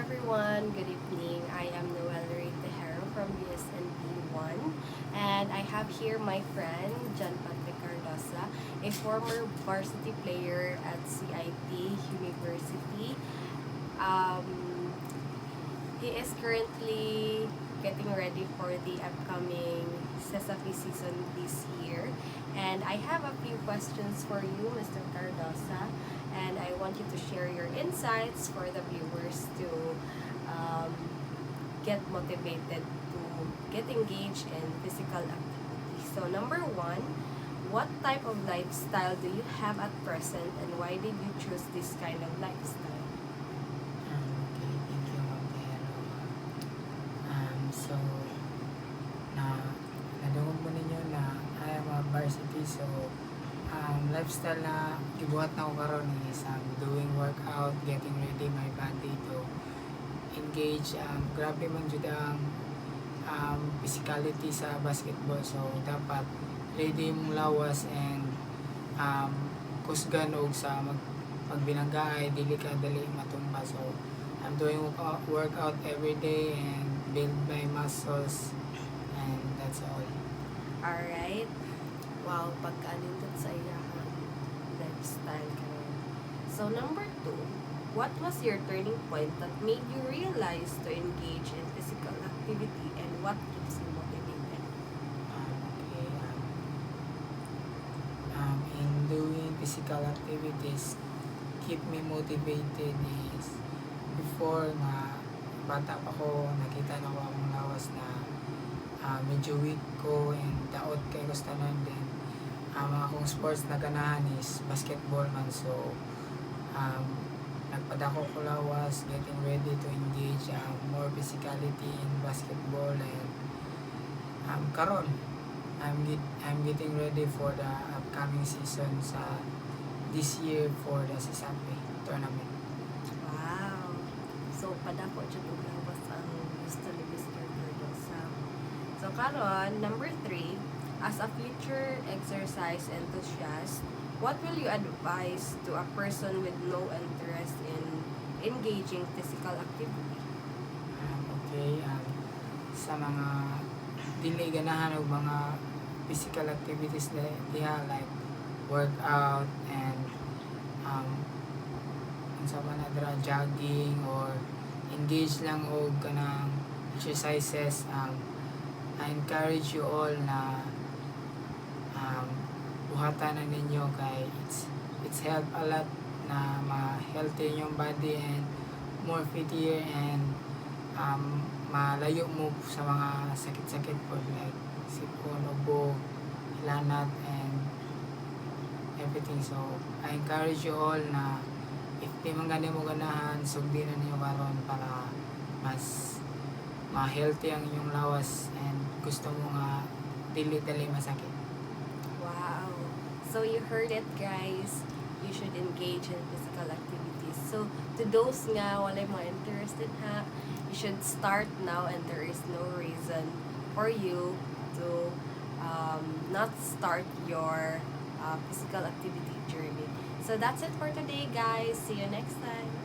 everyone, good evening. I am Noel Ray Tejero from USNP1 and I have here my friend John Patrick Cardosa, a former varsity player at CIT University. Um, he is currently getting ready for the upcoming CESAFI season this year. And I have a few questions for you, Mr. Cardosa. And I want you to share your insights for the viewers to um, get motivated to get engaged in physical activity. So, number one, what type of lifestyle do you have at present and why did you choose this kind of lifestyle? Okay, thank you, Ma'am Pero. So, nadungog mo ninyo na I am a varsity, so lifestyle na gibuhat na ko karon is doing workout, getting ready my body to engage. Grabe man jud ang physicality sa basketball, so dapat ready mong lawas and kusgan og sa pagbinanggaay dili ka dali matumba. So I'm doing workout every day and build my muscles, and that's all. Alright. Wow, pagkaanindot sa iyahang lifestyle karon. So, number two, what was your turning point that made you realize to engage in physical activity and what keeps you motivated? Okay. In doing physical activities, keep me motivated is before na bata pa ko, nakita na ko ang lawas na medyo weak ko and daot kay Gustanon din. Mga akong sports na ganahan is basketball man, so nagpadako ko lawas, getting ready to engage more physicality in basketball, and karon I'm getting ready for the upcoming season sa this year for the CESAFI tournament. Wow. So, padako siya tuglawas ang gusto ni Mr. Cardosa. So, karon, number three, as a future exercise enthusiast, what will you advise to a person with no interest in engaging physical activity? Okay, sa mga dili ganahan og mga physical activities na diha like workout and unsa man na dra jogging or engage lang og kanang exercises, I encourage you all na buhatan na ninyo kay it's help a lot na ma-healthy yung body and more fittier and malayo mo sa mga sakit-sakit po like sipon, ubo, hilanat and everything. So I encourage you all na if di man gani mo ganahan, sugdi na ninyo karon para mas ma-healthy ang inyong lawas and gusto mo nga dili-dili masakit. Wow. So, you heard it, guys. You should engage in physical activities. So, to those nga walay mga interested ha, you should start now and there is no reason for you to not start your physical activity journey. So, that's it for today, guys. See you next time.